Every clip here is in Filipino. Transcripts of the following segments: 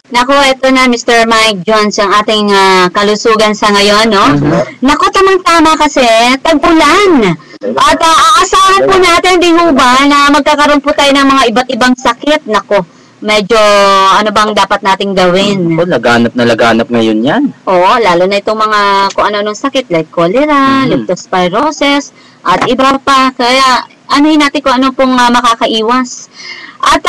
Naku, ito na Mr. Mike Jones, ang ating kalusugan sa ngayon, no? Naku, tamang-tama kasi, tag-ulan. At aasahan po natin, di ho ba, na magkakaroon po tayo ng mga iba't ibang sakit. Naku, medyo ano bang dapat nating gawin? Oh, laganap na laganap ngayon yan. Oo, lalo na itong mga kung ano-anong sakit like cholera, leptospirosis, at iba pa. Kaya, anuhin natin kung ano pong makakaiwas. At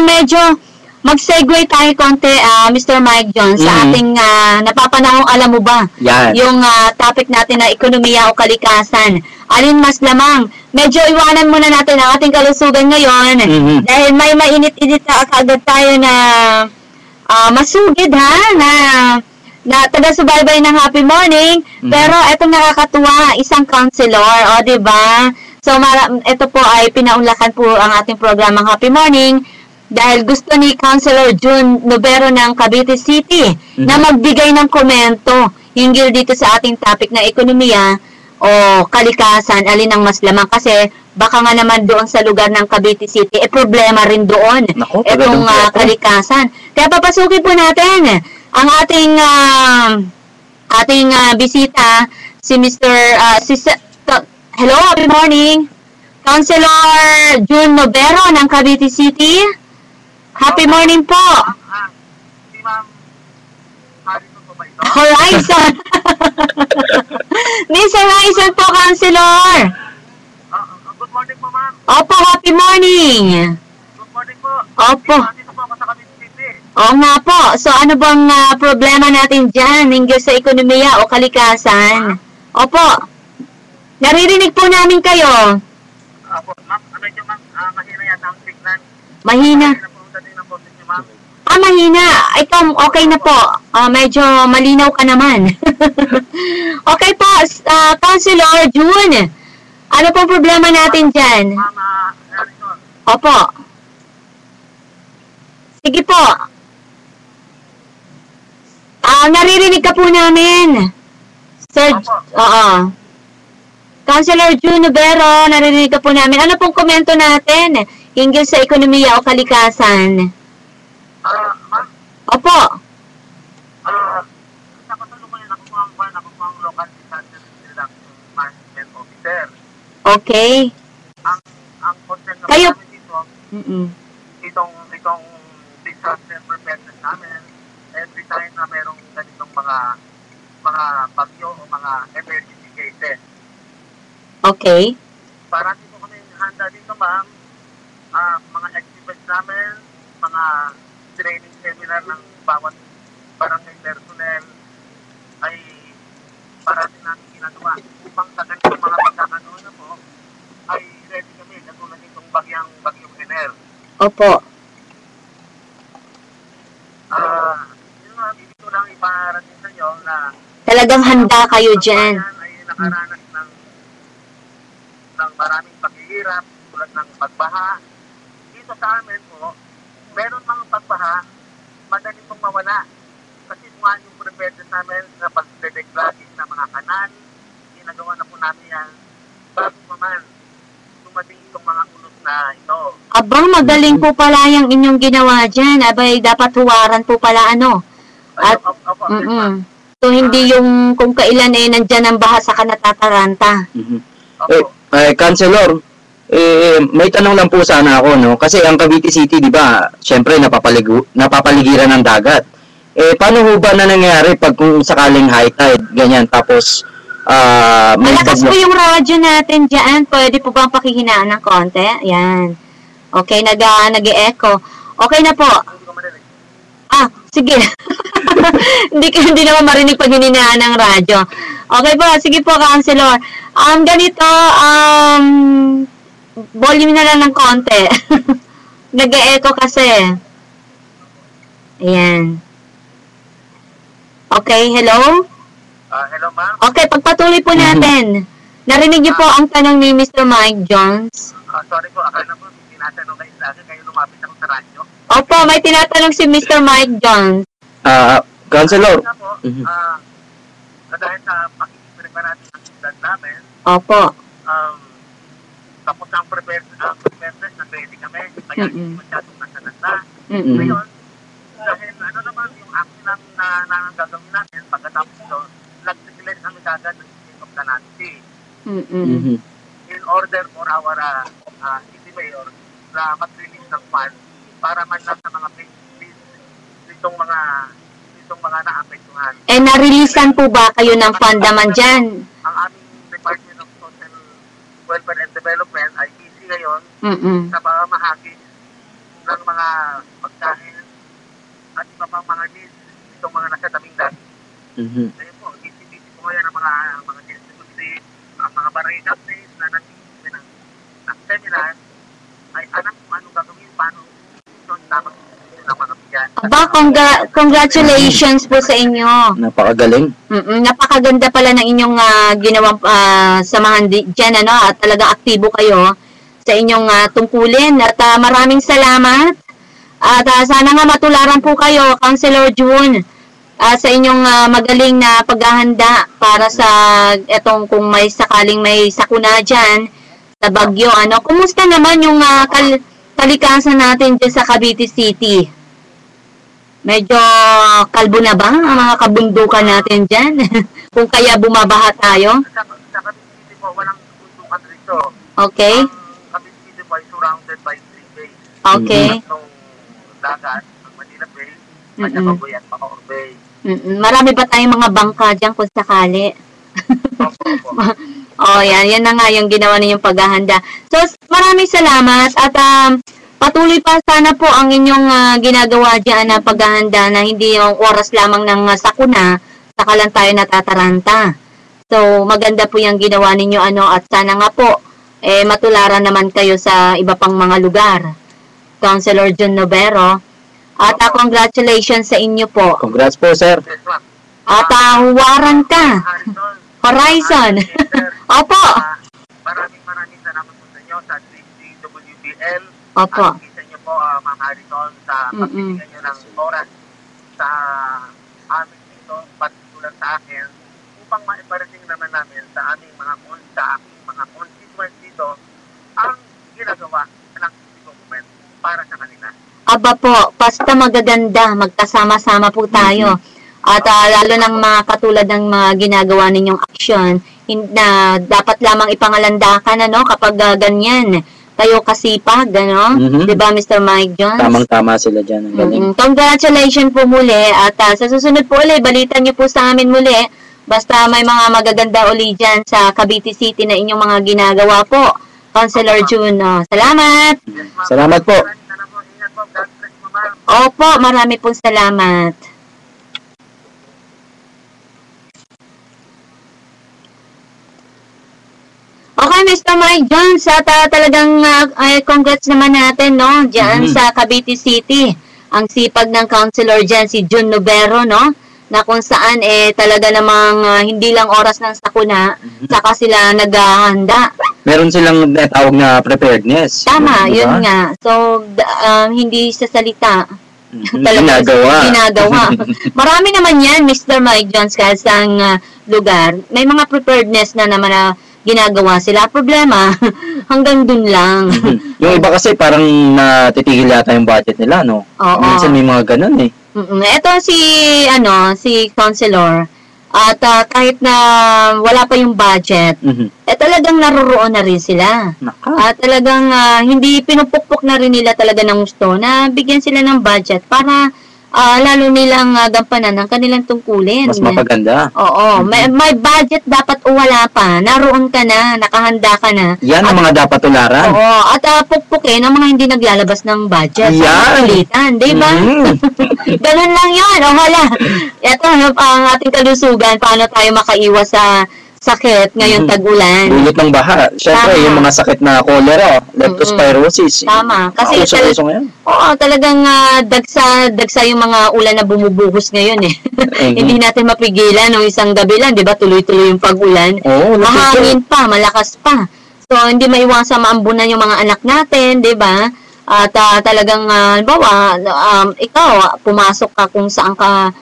medyo mag-segue tayo konti, Mr. Mike Jones, sa ating napapanahong alam mo ba? Yan. Yung topic natin na ekonomiya o kalikasan. Alin mas lamang? Medyo iwanan muna natin ang ating kalusugan ngayon dahil may mainit-init na kaagad tayo na masugid na taga-subaybay ng Happy Morning. Pero etong nakakatuwa, isang counselor, o diba? So ito po ay pinaunlakan po ang ating programang Happy Morning dahil gusto ni Councilor June Nobero ng Cavite City na magbigay ng komento hinggil dito sa ating topic na ekonomiya o kalikasan, alin ang mas lamang kasi baka nga naman doon sa lugar ng Cavite City, problema rin doon itong kalikasan. Kaya papasukin po natin ang ating bisita, si Mr. Hello, good morning. Councilor June Nobero ng Cavite City. Happy morning po. Si Ma'am Harrison po ba ito? Horizon. Miss Horizon po, Councilor. Good morning po, ma'am. Opo, happy morning. Good morning po. Opo. Dito po ako sa Cavite City. Oo nga po. So ano bang problema natin dyan hinggil sa ekonomiya o kalikasan? Opo. Naririnig po namin kayo. Opo, ma'am. Medyo mahina yata ang signal. Mahina. Mahina. Ikaw, okay na po. Medyo malinaw ka naman. Okay po, Councilor June. Ano pong problema natin dyan? Mama Harrison. Opo. Sige po. Naririnig ka po namin. Sir, oo. Councilor June Nobero, naririnig ka po namin. Ano pong komento natin hinggil sa ekonomiya o kalikasan? Ma'am? Opo. Sa kasalukuyan ako po ang local disaster reduction management officer. Okay. Ang concern naman Kayo? namin dito, itong disaster preparedness namin, every time na merong ganitong mga bagyo o mga emergency cases. Okay. Parati po kami handa dito, ma'am. Mga exhibits namin, mga training seminar ng bawat barangay personnel ay parati namin ginagawa. Upang sa ganitong mga pagkakanoon na po, ay ready kami, katulad itong bagyong Ener. Opo. Yun nga, dito lang iparating sa inyo na Talagang handa kayo dyan. ay nakaranas ng maraming paghihirap, tulad ng pagbaha. Dito sa amin po, meron mga pagbaha, madali pong mawala. Kasi kung yung preparedness namin sa pag-dedeglaging ng mga kanal, ginagawa na po namin yan bago pa man dumating itong mga ulos na ito. Abang, magaling po pala yung inyong ginawa dyan. Abay, dapat huwaran po pala At, so, hindi yung kung kailan nandyan ang baha sa kanatataranta. Councilor, may tanong lang po sana ako, no? Kasi ang Cavite City, di ba, syempre napapaligiran ng dagat. Paano ho ba na nangyari pag kung sakaling high tide, ganyan, tapos may malakas po yung radyo natin dyan. Pwede po bang pakihinaan ng konti? Yan. Okay, nag-e-echo. Okay na po. Sige. Hindi naman marinig pag hininaan ng radyo. Okay po, sige po, Councilor. Ganito, volume na lang ng konti. Nag-e-echo kasi. Ayan. Okay, hello? Hello, ma'am. Okay, pagpatuloy po natin. Narinig niyo po ang tanong ni Mr. Mike Jones? Sorry po, akala po tinatanong kayo sa akin, kayo lumapit ako sa radyo. Opo, may tinatanong si Mr. Mike Jones. Councilor. Nga po, dahil sa pakikiprepare natin ang sudan namin, Opo. tapos ang preparedness na ready kami, kaya hindi masyadong nasananda. Mm-mm. Ngayon, dahil ano naman yung action na gagawin natin, pagkatapos ito, nag-declare kami kagad ng state of calamity in order for our city mayor na mag-release ng funds para man lang sa mga please itong mga naapektuhan. Na-releasean po ba kayo ng fund naman dyan? Ang aming Department of Social Welfare and Development ay busy ngayon sa pamahagi ng mga pagkain at iba pang mga needs itong mga nasa tabing dati. Ayun po, busy po ngayon ang mga distributi, ang mga barangay captains na nandito ng seminar ay alam kung anong gagawin, paano ito tamang ng mga bigyan. Aba, congratulations po sa inyo. Napakagaling. Napakaganda pala ng inyong ginawang samahan dyan, at talaga aktibo kayo sa inyong tungkulin. At maraming salamat. At sana nga matularan po kayo, Councilor June, sa inyong magaling na paghahanda para sa etong kung may sakaling may sakuna dyan sa Bagyo. Kumusta naman yung kalikasan natin dyan sa Cavite City? Medyo kalbo na ba ang mga kabundukan natin dyan? Kung kaya bumabaha tayo? Sa Cavite City po, walang bundukan rito. Okay. Ang Cavite City po ay surrounded by 3 bays. Okay. Tatlong dagat, ang Manila Bay, Pachacaboy at Bacoor Bay. Marami ba tayong mga bangka dyan kung sakali? Yan na nga yung ginawa ninyong paghahanda. So, maraming salamat at patuloy pa sana po ang inyong ginagawa dyan na paghahanda na hindi yung oras lamang ng sakuna, saka lang tayo natataranta. So, maganda po yung ginawa ninyo at sana nga po matularan naman kayo sa iba pang mga lugar. Councilor Jun Novero. At congratulations sa inyo po. Congrats po, sir. Yes, ma'am. At huwaran ka. Horizon. Opo. Maraming salamat po sa inyo sa DCWBL. Opo. At isa niyo po, Ma'am Harrison, sa pagbibigyan niyo ng oras sa amin dito, particular sa akin, upang maiparating naman namin sa aming mga constituents dito ang ginagawa ng city government para sa kanila. Aba po, basta magaganda, magkasama-sama po tayo. At lalo ng mga katulad ng mga ginagawa ninyong aksyon, na dapat lamang ipangalandakan kapag ganyan. Kayo kasipag, Diba, Mr. Mike Jones? Tamang-tama sila dyan. Ang galing. Congratulations po muli. At sa susunod po ulit, balitan niyo po sa amin muli. Basta may mga magaganda uli dyan sa Cavite City na inyong mga ginagawa po. Councilor June, salamat. Yes, ma'am. Salamat po. Ingat po. God bless po, ma'am. Opo, marami pong salamat. Okay, Mr. Mike Jones, at talagang congrats naman natin, dyan sa Cavite City. Ang sipag ng councilor dyan, si Jun Novero, na kung saan talaga namang hindi lang oras ng sakuna, saka sila naghahanda. Meron silang tawag na preparedness. Tama, Diba? yun nga. So, hindi sa salita. Ginagawa. Marami naman yan, Mr. Mike Jones, kahit sa lugar. May mga preparedness na naman na ginagawa sila. Problema, hanggang dun lang. Yung iba kasi parang natitigil yata yung budget nila, no? Oo. Minsan may mga ganun eh. Ito si Councilor, at kahit na wala pa yung budget, talagang naroroon na rin sila. At talagang hindi pinupukpok na rin nila talaga ng gusto na bigyan sila ng budget para lalo nilang gampanan ang kanilang tungkulin. Mas mapaganda. Oo. May budget dapat o wala pa. Naroon ka na, nakahanda ka na. Yan ang mga dapat tularan. Oo. At pukpukin ang mga hindi naglalabas ng budget. Yan. Di ba? Ganun lang yun. O hala. Ito ang ating kalusugan. Paano tayo makaiwas sa sakit ngayon tag-ulan. Dulot ng baha. Siyempre, yung mga sakit na cholera, leptospirosis. Tama. Kasi talagang dagsa yung mga ulan na bumubuhos ngayon eh. Hindi natin mapigilan nung isang gabi lang, 'di ba? Tuloy-tuloy yung pag-ulan. Mahangin pa, malakas pa. So So, hindi maiwasan maambunan yung mga anak natin, di ba? At talagang, halimbawa, ikaw, pumasok ka kung saan ka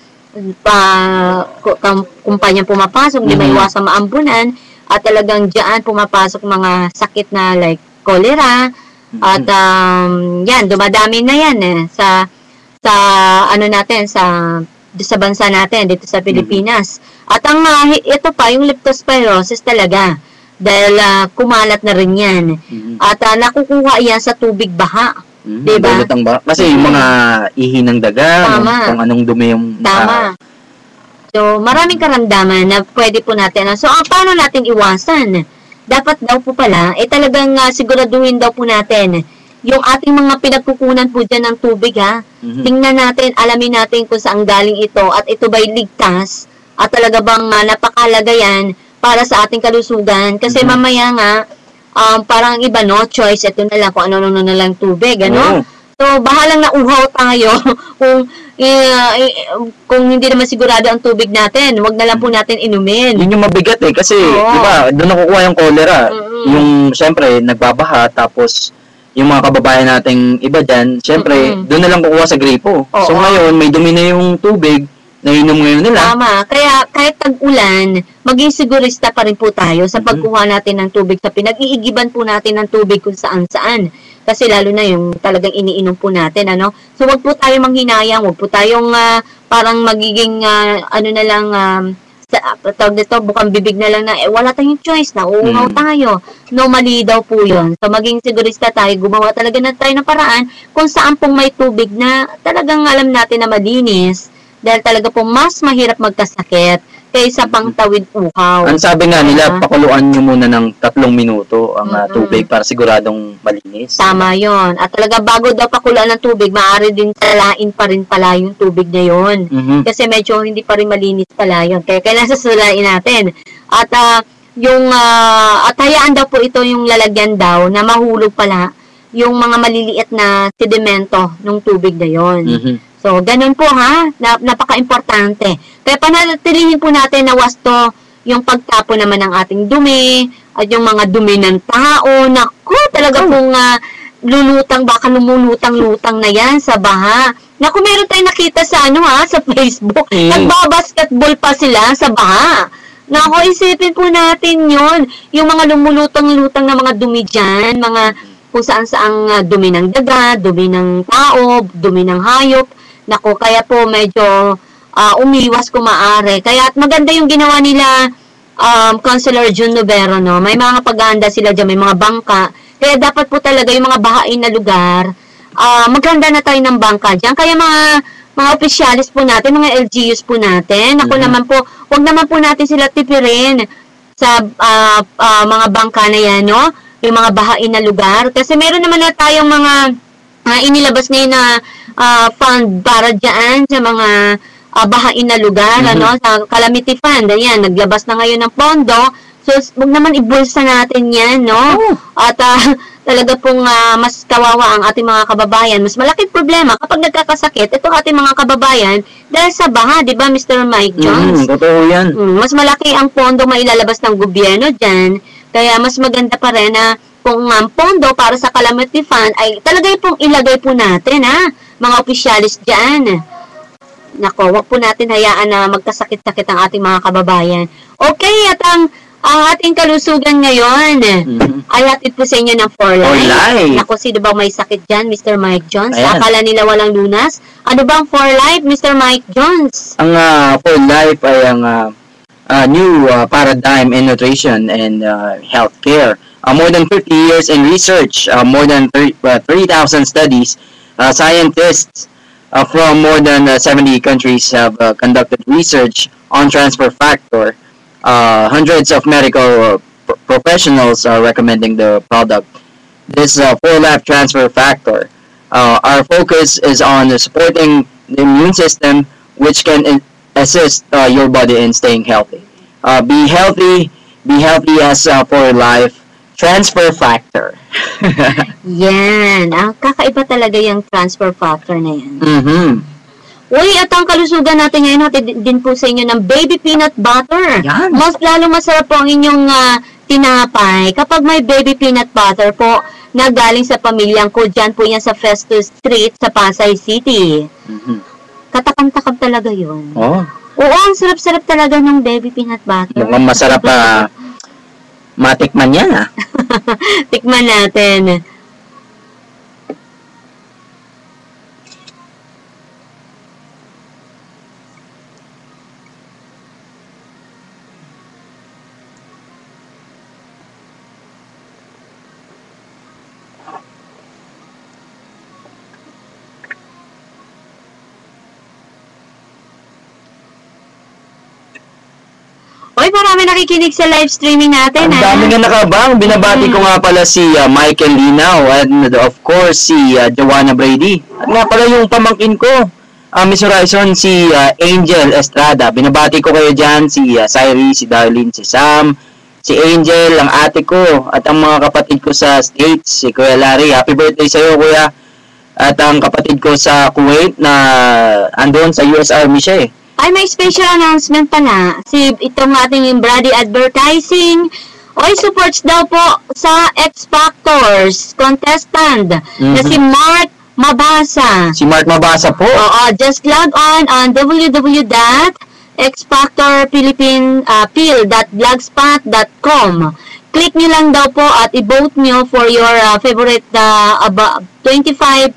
kumpanya pumapasok, hindi maiwasan maambunan. At talagang diyan pumapasok mga sakit na like cholera. At yan, dumadami na yan sa ano natin, sa bansa natin, dito sa Pilipinas. At ang ito pa, yung leptospirosis talaga. Dahil kumalat na rin yan. At nakukuha yan sa tubig baha. Diba? Kasi yung mga ihi ng daga, kung anong dumi yung... Tama. So, maraming karamdaman na pwede po natin. So, paano natin iwasan? Dapat daw po pala, talagang siguraduhin daw po natin yung ating mga pinagkukunan po dyan ng tubig, ha? Tingnan natin, alamin natin kung saan galing ito at ito ba'y ligtas at talaga bang napakahalaga yan para sa ating kalusugan. Kasi mamaya nga, parang iba, no? Choice, ito na lang, kung ano na lang tubig, ano? So, bahalang nauhaw tayo kung hindi naman sigurado ang tubig natin, wag na lang po natin inumin. Yun yung mabigat kasi, di ba, doon nakukuha yung cholera. Yung, syempre, nagbabaha, tapos, yung mga kababayan nating iba dyan, syempre, doon na lang kukuha sa gripo. So, ngayon, may dumi na yung tubig, nainom ngayon nila. Tama. Kaya kahit tag-ulan, maging sigurista pa rin po tayo sa pagkuha natin ng tubig sa pinag-iigiban po natin ng tubig kung saan-saan. Kasi lalo na yung talagang iniinom po natin, ano? So, wag po tayo manghinayang, wag po tayong parang magiging, ano na lang, tawag nito, bukang bibig na lang na, wala tayong choice na, uuhaw tayo. No, mali daw po yun. So, maging sigurista tayo, gumawa talaga na tayo ng paraan kung saan pong may tubig na talagang alam natin na malinis. Dahil talaga po mas mahirap magkasakit kaysa pang tawid uhaw. Ang sabi nga nila, pakuluan nyo muna ng 3 minuto ang tubig para siguradong malinis. Tama yon. At talaga bago daw pakuluan ng tubig, maaari din salain pa rin pala yung tubig na yon. Kasi medyo hindi pa rin malinis pala yun. Kaya kailangan sasalain natin. At at hayaan daw po ito yung lalagyan daw na mahulog pala yung mga maliliit na sedimento ng tubig na yon. So, ganun po ha, napaka-importante. Kaya panatilihin po natin na wasto yung pagtapo naman ng ating dumi, at yung mga dumi ng tao. Naku, talaga pong baka lumulutang-lutang na yan sa baha. Naku, meron tayong nakita sa sa Facebook. Nagbabasketball pa sila sa baha. Naku, isipin po natin yon. Yung mga lumulutang-lutang na mga dumi dyan, mga kung saan-saang dumi ng daga, dumi ng tao, dumi ng hayop. Naku, kaya po medyo umiwas kung maaari. Kaya at maganda yung ginawa nila Councilor Jun Novero, no? May mga paghahanda sila dyan, may mga bangka. Kaya dapat po talaga yung mga bahain na lugar, maganda na tayo ng bangka dyan. Kaya mga opisyalis po natin, mga LGUs po natin, ako naman po, wag naman po natin sila tipirin sa mga bangka na yan, no? Yung mga bahain na lugar. Kasi meron naman na tayong mga inilabas ngayon na fund para dyan sa mga bahain na lugar, sa Calamity Fund. Ayan, naglabas na ngayon ng pondo. So, huwag naman ibulsa natin yan, no? At talaga pong mas kawawa ang ating mga kababayan. Mas malaking problema kapag nagkakasakit, ito ating mga kababayan, dahil sa baha, di ba, Mr. Mike Jones? Totoo yan. Mas malaki ang pondo mailalabas ng gobyerno dyan. Kaya mas maganda pa rin na kung pondo para sa Calamity Fund ay talaga pong ilagay po natin, mga opisyalis dyan. Nako, wag po natin hayaan na magkasakit-sakit ang ating mga kababayan. Okay, at ang ating kalusugan ngayon ay hatid po sa inyo ng 4Life. Nako, sino ba may sakit dyan, Mr. Mike Jones? Akala nila walang lunas? Ano bang 4Life, Mr. Mike Jones? Ang 4Life ay ang new paradigm in nutrition and healthcare. More than 50 years in research, more than 3,000 studies, scientists from more than 70 countries have conducted research on transfer factor. Hundreds of medical professionals are recommending the product. This 4Life transfer factor. Our focus is on supporting the immune system, which can assist your body in staying healthy. Be healthy as 4Life transfer factor. Yan. Kakaiba talaga yung transfer factor na yan. Uy, at ang kalusugan natin ngayon, natin din po sa inyo ng baby peanut butter. Yan. Mas lalo masarap po ang inyong tinapay, kapag may baby peanut butter po na galing sa pamilyang ko, dyan po yan sa Festus Street sa Pasay City. Katakam-takam talaga yun. Oh. Oo, ang sarap-sarap talaga ng baby peanut butter. Mukhang masarap matikman yan, ah. Tikman natin. Oy, marami nakikinig sa live streaming natin, Ang dami nga nakabang. Binabati ko nga pala si Michael Linaw and of course si Joanna Brady. At nga pala yung pamangkin ko, Miss Horizon, si Angel Estrada. Binabati ko kayo dyan, si Syrie, si Darlene, si Sam, si Angel, ang ate ko, at ang mga kapatid ko sa States, si Kuya Larry. Happy birthday sa'yo, Kuya. At ang kapatid ko sa Kuwait na andun sa US Army siya eh. Ay, may special announcement pala. Itong ating Brady Advertising. Oy, supports daw po sa X Factors contestant na si Mark Mabasa. Si Mark Mabasa po. Oo, just log on www.xfactorphilippine.blogspot.com. Click nyo lang daw po at i-vote nyo for your favorite 25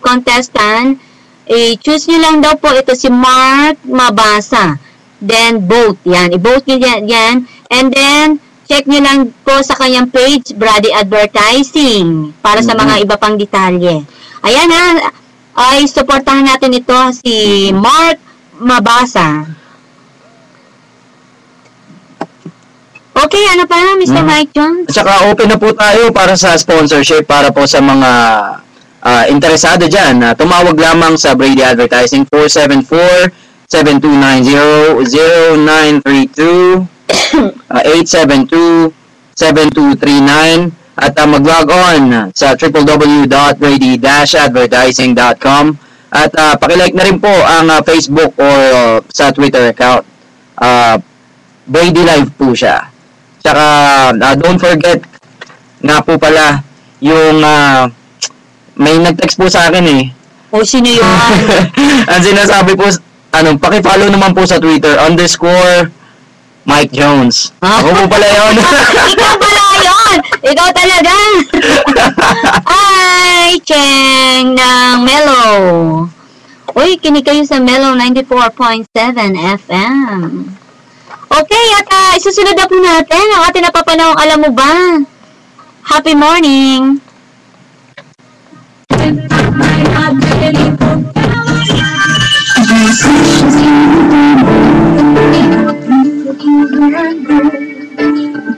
contestant. I-choose nyo lang daw po ito si Mark Mabasa. Then, vote. Yan. I-vote nyo yan. And then, check nyo lang po sa kanyang page, Brady Advertising, para sa mga iba pang detalye. Ayan ha. Ay, supportahan natin ito si Mark Mabasa. Okay, ano pa na, Mr. Mike Jones? At saka open na po tayo para sa sponsorship para po sa mga interesado dyan. Tumawag lamang sa Brady Advertising 474-7290-0932 872-7239 at mag-log on sa www.brady-advertising.com at pakilike na rin po ang Facebook or sa Twitter account. Brady Live po siya. Tsaka don't forget nga po pala yung may nag-text po sa akin eh. O, sino yun? Ang sinasabi po, paki-follow naman po sa Twitter, _Mike Jones. Ako po pala yun. Ikaw pala yun! Ikaw talaga! Ay, Cheng ng Mellow. Uy, kinig kayo sa Mellow 94.7 FM. Okay, at isusunod na po natin ang ating napapanahong Alam Mo Ba? Happy morning!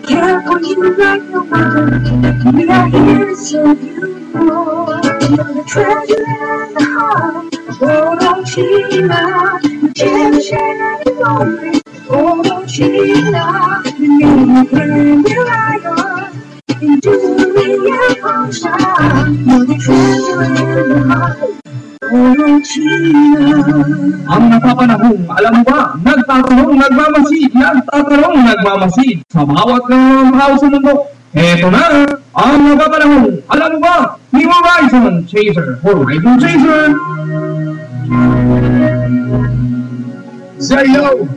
Careful, you like the one. We are here to serve you. You're the treasure and the heart. Oh, don't cheat now. Cherish every moment. Oh, don't cheat now. You can rely on. And do your function. You're the treasure and the heart. Oh, don't cheat now. Ang napapanahong, alam mo ba, nagtatanong, nagmamasid sa bawat ng tao sa mundo. Eto na, ang napapanahong, alam mo ba, ni Horizon Chaser, Horizon Chaser! Zayo!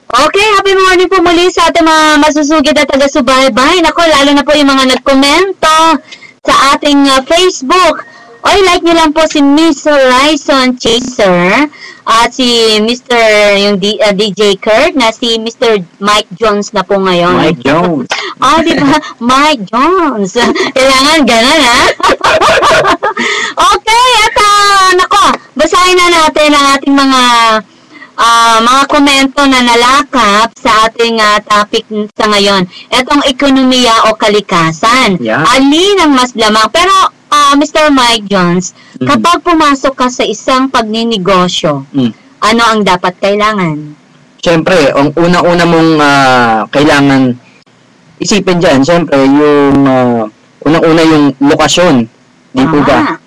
Okay, happy morning po muli sa ating mga masusugid at taga-subaybay. Nako, lalo na po yung mga nagkomento sa ating Facebook. Oy, like nyo lang po si Miss Horizon Chaser at si Mr. yung DJ Kurt na si Mr. Mike Jones na po ngayon. Mike Jones. Di ba? Mike Jones. Kailangan ganun, ha? Okay, at nako, basahin na natin ang ating mga komento na nalakap sa ating topic sa ngayon. Etong ekonomiya o kalikasan. Yeah. Alin ang mas lamang? Pero, Mr. Mike Jones, kapag pumasok ka sa isang pagninegosyo, ano ang dapat kailangan? Siyempre, ang una-una mong kailangan isipin dyan, siyempre, yung unang-una yung lokasyon. Di po ba?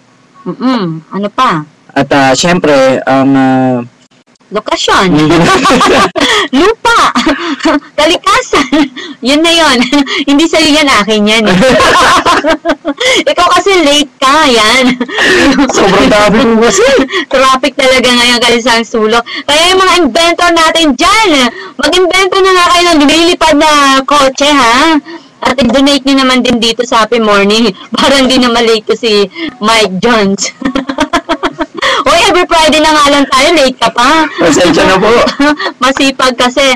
Ano pa? At siyempre, ang Lokasyon. Lupa. Kalikasan. Yun na yun. Hindi sa'yo yan, akin yan. Ikaw kasi late ka, yan. Sobrang dami mo kasi. Traffic talaga ngayon kalisang sulok. Kaya yung mga inventor natin dyan, mag-invento na nga kayo ng lumilipad na kotse, ha? At i-donate nyo naman din dito sa Happy Morning para hindi na malate ko si Mike Jones. Hoy, every Friday na nga lang tayo, late ka pa. Pasensya na po. Masipag kasi.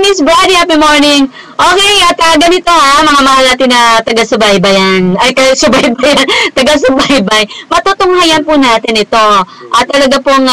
Miss Brady, happy morning. Okay, at ganito ha, mga mahal natin na taga-subaybayan. Ay, taga-subaybayan. Taga-subaybay. Matutunghayan po natin ito. At talaga pong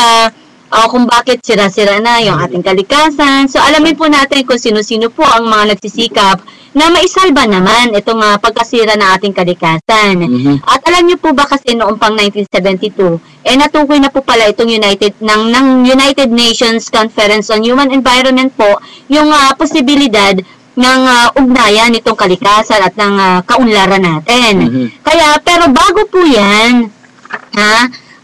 kung bakit sira-sira na yung ating kalikasan. So, alamin po natin kung sino-sino po ang mga nagsisikap na maisalba naman itong pagkasira ng ating kalikasan. At alam niyo po ba kasi noong pang 1972, natukoy na po pala itong ng United Nations Conference on Human Environment po yung posibilidad ng ugnayan nitong kalikasan at ng kaunlaran natin. Kaya, pero bago po yan,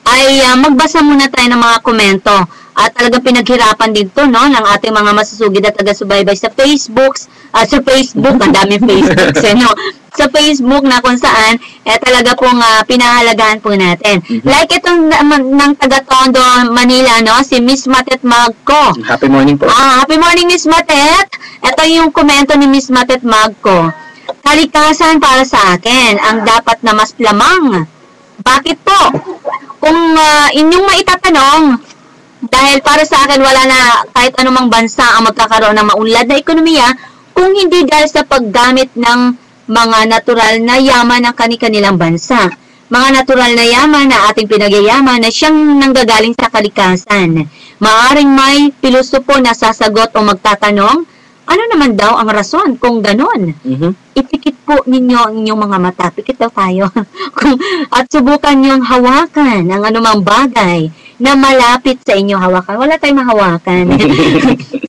ay magbasa muna tayo ng mga komento. At talagang pinaghirapan din to, no, ng ating mga masusugid at taga-subaybay sa Facebook, ang daming Facebook, no? Sa Facebook na kung saan, talaga pong pinahalagahan po natin. Like itong ng taga-Tondo, Manila, no, si Miss Matet Magco. Happy morning po. Happy morning, Miss Matet. Ito yung komento ni Miss Matet Magco. Kalikasan para sa akin, ang dapat na mas lamang. Bakit po? Kung inyong maitatanong, dahil para sa akin wala na kahit anumang bansa ang magkakaroon ng maunlad na ekonomiya kung hindi dahil sa paggamit ng mga natural na yaman ng kani-kanilang bansa. Mga natural na yaman na ating pinagyayaman na siyang nanggagaling sa kalikasan. Maaring may pilosopo na sasagot o magtatanong, ano naman daw ang rason kung ganon? Ipikit po ninyo ang inyong mga mata. Pikit daw tayo. At subukan niyong hawakan ang anumang bagay na malapit sa inyo hawakan. Wala tayong mahawakan.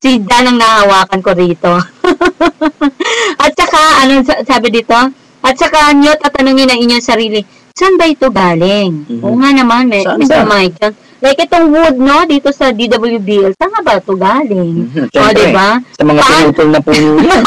Si Dan ang nahawakan ko rito. At saka, ano sabi dito? At saka nyo tatanungin ang inyong sarili, saan ba ito galing? Oo nga naman, Mr. Mike. Like itong wood, no, dito sa DWBL, saan nga ba ito galing? O, diba? Sa mga pinutol na puno yan.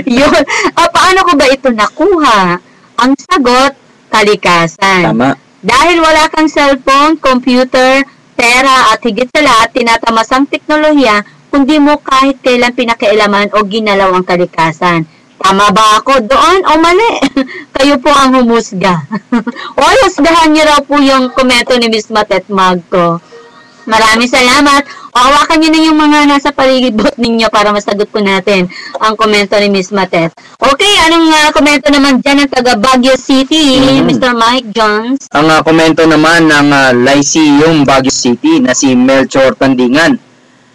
Yun. Paano ko ba ito nakuha? Ang sagot, kalikasan. Tama. Dahil wala kang cellphone, computer, pera, at higit sa lahat, tinatamasang teknolohiya, kundi mo kahit kailan pinakialaman o ginalaw ang kalikasan. Tama ba ako doon o mali? Kayo po ang humusga. O husgahan niyo raw po yung komento ni Miss Matet Magco. Maraming salamat. O hawakan niyo na yung mga nasa paligid ninyo para masagot po natin ang komento ni Miss Matet. Okay, anong komento naman dyan ng taga Baguio City, Mr. Mike Jones? Ang komento naman ng Lyceum Baguio City na si Melchor Tandingan.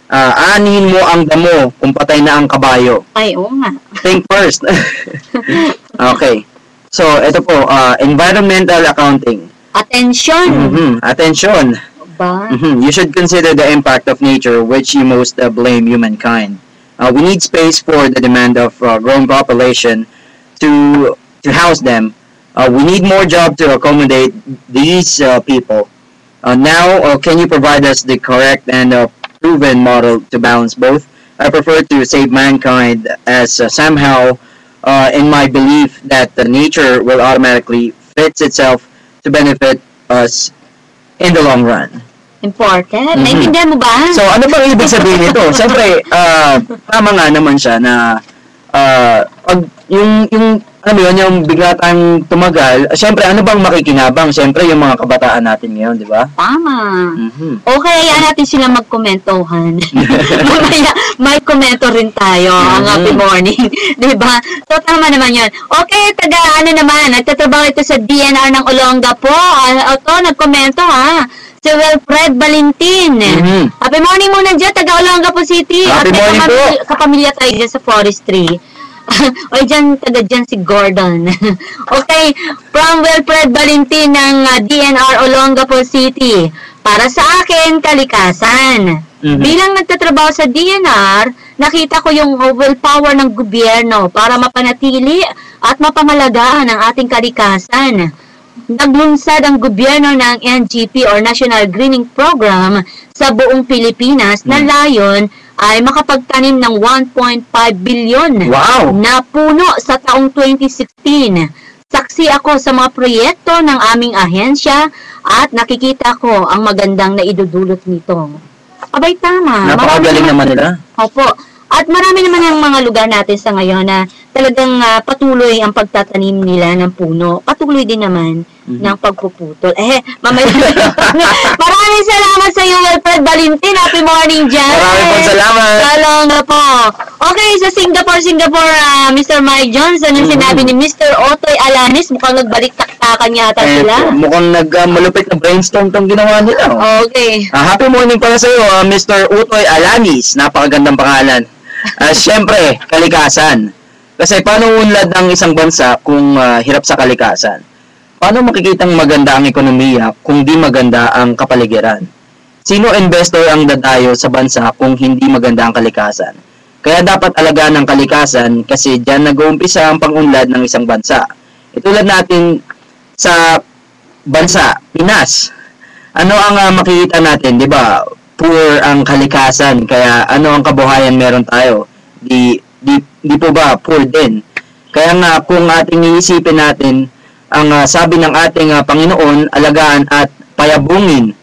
Aanihin mo ang damo kung patay na ang kabayo. Ay, oo nga. Think first. Okay. So, ito po, environmental accounting. Attention! Attention! Ba? You should consider the impact of nature which you most blame humankind. We need space for the demand of growing population to house them. We need more job to accommodate these people. Now, can you provide us the correct and proven model to balance both? I prefer to save mankind as somehow in my belief that the nature will automatically fix itself to benefit us in the long run. Important. Naintindihan mo ba? So, ano bang ibig sabihin nito? Siyempre, tama nga naman siya na pag yung ano yun, yung bigla tayong tumagal, siyempre, ano bang makikinabang? Siyempre, yung mga kabataan natin ngayon, di ba? Tama. Okay, hayaan natin sila magkomentohan. Mamaya, may komento rin tayo ang happy morning. Di ba? So, tama naman yun. Okay, nagtatrabaho ito sa DNR ng Olongapo. Ito, nagkomento ha. Si Wilfred Valentin. Happy morning muna dyan, taga Olongapo City. Happy morning po. Kapamilya tayo dyan sa forestry. O taga dyan si Gordon. Okay, from Wilfred Valentin ng DNR Olongapo City. Para sa akin, kalikasan. Bilang nagtatrabaho sa DNR, nakita ko yung willpower ng gobyerno para mapanatili at mapangalagaan ang ating kalikasan. Naglunsad ang gobyerno ng NGP or National Greening Program sa buong Pilipinas na layon ay makapagtanim ng 1.5 bilyon Wow! na puno sa taong 2016. Saksi ako sa mga proyekto ng aming ahensya at nakikita ko ang magandang naidudulot nito. Abay, tama. Napakagaling naman nila. Opo. At marami naman ang mga lugar natin sa ngayon na talagang patuloy ang pagtatanim nila ng puno. Patuloy din naman ng pagpuputol. Mamaya. Maraming salamat sa iyo, Wilfred Valentin. Happy morning dyan. Maraming pong salamat. Salamat na po. Okay, sa Singapore, Mr. Mike Johnson, ang sinabi ni Mr. Otoy Alanis, mukhang nagbalik-taktakan yata sila. Mukhang malupit na brainstorm tong ginawa nila. Okay. Happy morning pala sa iyo, Mr. Utoy Alanis. Napakagandang pangalan. Siyempre, kalikasan. Kasi paano unlad ang isang bansa kung hirap sa kalikasan? Paano makikitang maganda ang ekonomiya kung di maganda ang kapaligiran? Sino investor ang dadayo sa bansa kung hindi maganda ang kalikasan? Kaya dapat alagaan ang kalikasan kasi diyan nag-uumpisa ang pangunlad ng isang bansa. Itulad natin sa bansa, Pinas. Ano ang makikita natin, di ba? Poor ang kalikasan, kaya ano ang kabuhayan meron tayo? Di po ba poor din? Kaya nga kung ating iisipin natin ang sabi ng ating Panginoon, alagaan at payabungin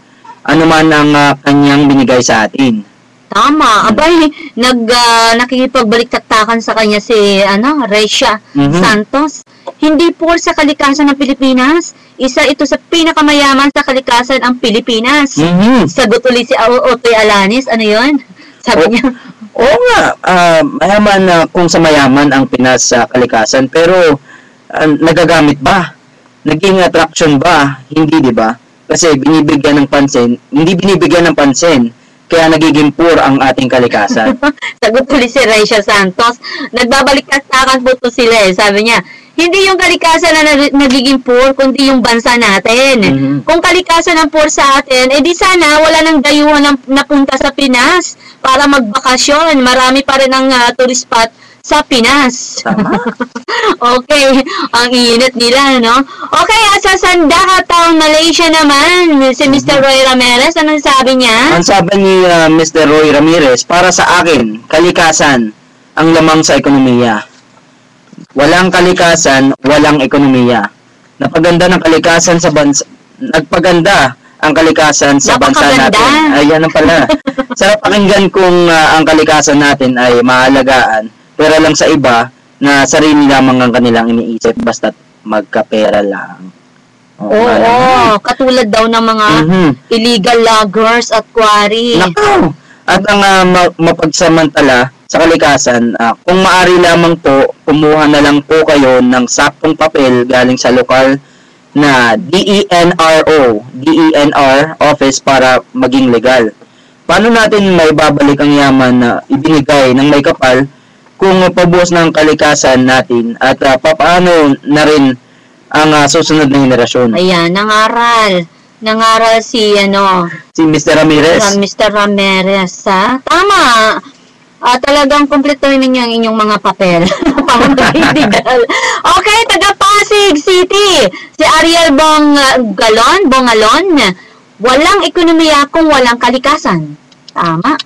anuman ang kanyang binigay sa atin. Tama. Abay, nakikipagbalik-taktakan sa kanya si Recia Santos. Hindi poor sa kalikasan ng Pilipinas. Isa ito sa pinakamayaman sa kalikasan ang Pilipinas. Sagot ulit si Otoy Alanis. Ano yun? Sabi niya. Oo nga, mayaman kung sa mayaman ang Pinas sa kalikasan, pero nagagamit ba? Naging attraction ba? Hindi, di ba? Kasi hindi binibigyan ng pansin, kaya nagiging poor ang ating kalikasan. Sagot ulit si Recia Santos. Nagbabalik-taktakan po to sila. Sabi niya, hindi yung kalikasan na nagiging poor, kundi yung bansa natin. Kung kalikasan ang poor sa atin, di sana wala nang dayuhan na punta sa Pinas para magbakasyon. Marami pa rin ang tourist spot sa Pinas. Okay, ang init nila, no? Okay, sa Sandaha Town, Malaysia naman, si Mr. Roy Ramirez, anong sabi niya? Ang sabi ni Mr. Roy Ramirez, para sa akin, kalikasan ang lamang sa ekonomiya. Walang kalikasan, walang ekonomiya. Napaganda ng kalikasan sa bansa, nagpaganda ang kalikasan sa bansa natin. Ayan na pala. Sarap pakinggan kung ang kalikasan natin ay mahalagaan, pero lang sa iba na sarili lamang ang kanilang iniisip basta't magkapera lang. Oo, katulad daw ng mga illegal loggers at quarry. Nako! At ang mapagsamantala sa kalikasan, kung maaari lamang po, kumuha na lang po kayo ng saktong papel galing sa lokal na DENR office para maging legal. Paano natin may babalik ang yaman na ibinigay ng may kapal kung pabuhos ng kalikasan natin at paano na rin ang susunod na henerasyon? Ayan, nangaral si Mr. Ramirez. Mr. Ramirez, ha? Tama. Talagang kumpletuhin ninyo ang inyong mga papel. Pang-illegal. Okay, taga Pasig City. Si Ariel Bongalon. Walang ekonomiya kung walang kalikasan. Tama.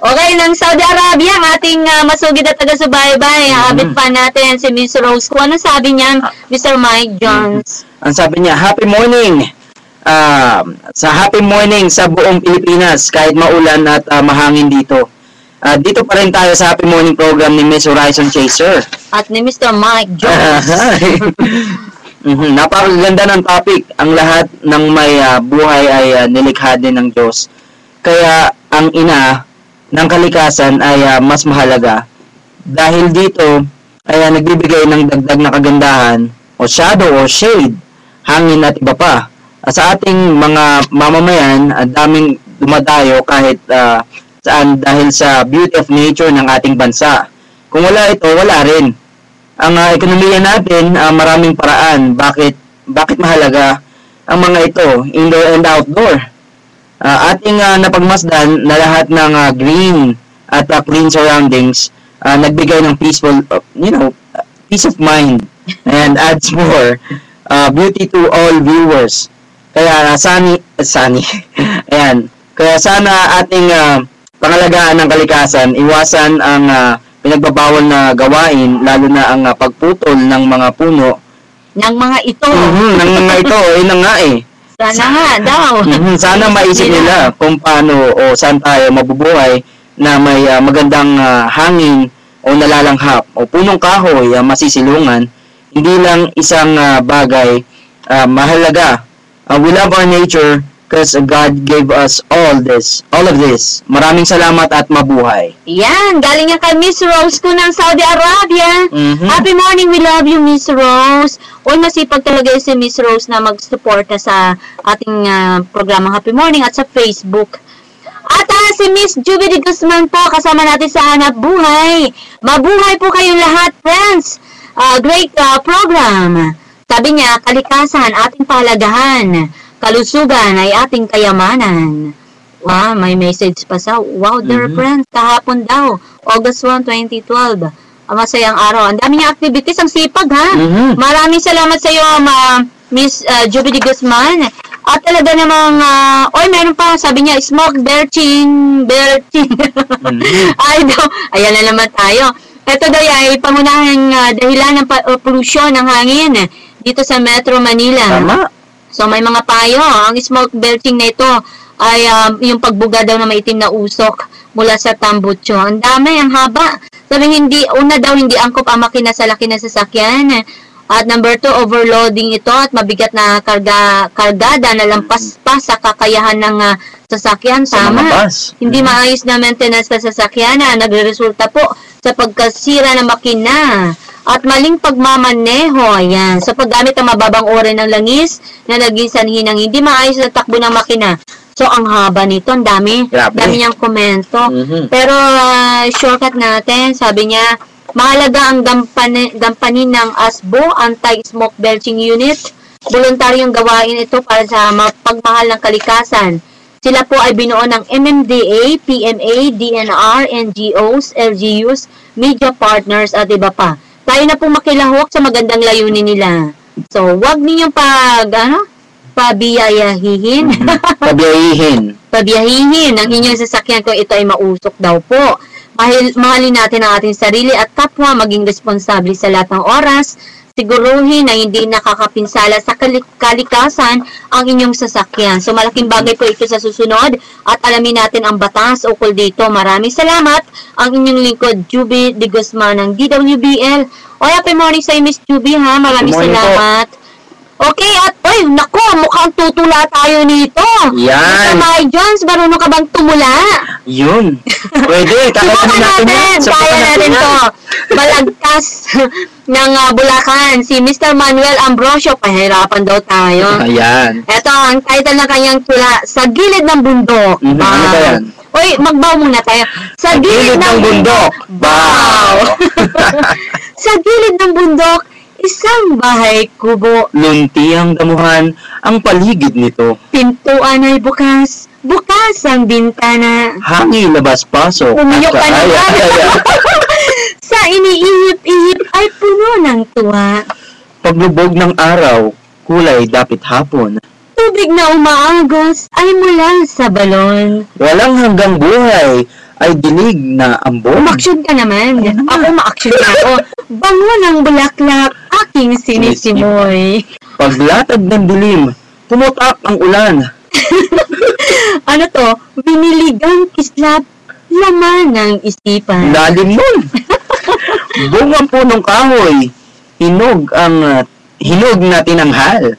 Okay, ng Saudi Arabia, ang ating masugid na taga-subaybay. Habit pa natin si Miss Rose. Kung ano sabi niya, Mr. Mike Jones? Ang sabi niya, happy morning. Happy morning sa buong Pilipinas, kahit maulan at mahangin dito. Dito pa rin tayo sa Happy Morning program ni Miss Horizon Chaser. At ni Mr. Mike Jones. Napakaganda ng topic. Ang lahat ng may buhay ay nilikha din ng Diyos. Kaya ang ina ng kalikasan ay mas mahalaga. Dahil dito ay nagbibigay ng dagdag na kagandahan o shadow o shade, hangin at iba pa. Sa ating mga mamamayan, daming dumadayo kahit saan dahil sa beauty of nature ng ating bansa. Kung wala ito, wala rin. Ang ekonomiya natin, maraming paraan. Bakit mahalaga ang mga ito, indoor and outdoor? Ating napagmasdan na lahat ng green at clean surroundings nagbigay ng peaceful, peace of mind and adds more beauty to all viewers. Kaya Sunny. Ayan. Kaya sana ating pangalagaan ng kalikasan, iwasan ang pinagbabawal na gawain, lalo na ang pagputol ng mga puno. Ng mga ito. Ng mga ito, na nga eh. Sana nga daw. Sana maisip nila kung paano o saan tayo mabubuhay na may magandang hangin o nalalanghap o punong kahoy masisilungan. Hindi lang isang bagay mahalaga. We love our nature because God gave us all of this. Maraming salamat at mabuhay. Yan, galing yan kay Miss Rose ko ng Saudi Arabia. Happy morning, we love you, Miss Rose. Uy, masipag talaga si Miss Rose na mag-suporta sa ating programang Happy Morning at sa Facebook. At si Miss Juby de Guzman po, kasama natin sa Hanap Buhay. Mabuhay po kayong lahat, friends. Great program. Sabi niya, kalikasan, ating pahalagahan. Kalusugan ay ating kayamanan. Wow, may message pa sa wow, dear friends, kahapon daw, August 1, 2012. Masayang araw. Ang dami niya activities, ang sipag ha. Maraming salamat sa iyo, Miss Juby de Guzman. At talaga namang, meron pa, sabi niya, smoke belching. Ay daw, ayan na naman tayo. Ito daw ay pangunahing dahilan ng pollution ng hangin dito sa Metro Manila. Tama. So may mga payo, ang smoke belching na ito ay yung pagbuga daw na maitim na usok mula sa tambutso. Ang dami, ang haba. Sabi hindi angkop ang makina sa laki ng sasakyan. At number 2, overloading ito at mabigat na kargada na lampas pa sa kakayahan ng sasakyan. Tama. Hindi maayos na maintenance sa sasakyan na nagre-resulta po sa pagkasira ng makina. At maling pagmamaneho, ayan, sa paggamit ng mababang uri ng langis na naging sanhi ng hindi maayos na takbo ng makina. So, ang haba nito, ang dami niyang komento. Pero, shortcut natin, sabi niya, mahalaga ang gampanin ng ASBO, Anti-Smoke Belching Unit. Voluntaryong gawain ito para sa pagmahal ng kalikasan. Sila po ay binuo ng MMDA, PMA, DNR, NGOs, LGUs, media partners, at iba pa. Tayo na po makilahok sa magandang layunin nila. So, wag ninyong pabiyahihin. Pabiyahihin ang inyong sasakyan kung ito ay mausok daw po. Mahalin natin ang ating sarili at kapwa, maging responsable sa lahat ng oras. Siguruhin na hindi nakakapinsala sa kalikasan ang inyong sasakyan. So, malaking bagay po ito sa susunod at alamin natin ang batas ukol dito. Maraming salamat. Ang inyong lingkod, Juby de Guzman ng DWBL. Happy morning sa Miss Juby ha. Maraming salamat. Okay, at nako, mukhang tutula tayo nito. Yan. Mr. Mike Jones, marunong ka bang tumula? Yun. Pwede, Subukan natin. Kaya natin to. Balagtas ng Bulacan, si Mr. Manuel Ambrosio. Pahirapan daw tayo. Ayan. Ito, ang title ng kanyang tula, Sa Gilid ng Bundok. Ano ba yan? Magbaw muna tayo. Sa gilid ng bundok. Baw! Sa gilid ng bundok, isang bahay kubo. Lunti ang damuhan ang paligid nito. Pintuan ay bukas. Bukas ang bintana. Hangin labas-pasok. Umiyok ka naman. Sa iniihip-ihip ay puno ng tuwa. Paglubog ng araw, kulay dapit hapon. Tubig na umaagos ay mula sa balon. Walang hanggang buhay ay dilig na ambon. Umaksyon ka naman. Ako ma-action na ako. Bango ng bulaklak, aking sinisimoy. Paglatag ng dilim, tumutak ang ulan. Ano to? Biniligang kislap, laman ng isipan. Lalim nun. Bungang punong kahoy, hinog na tinanghal.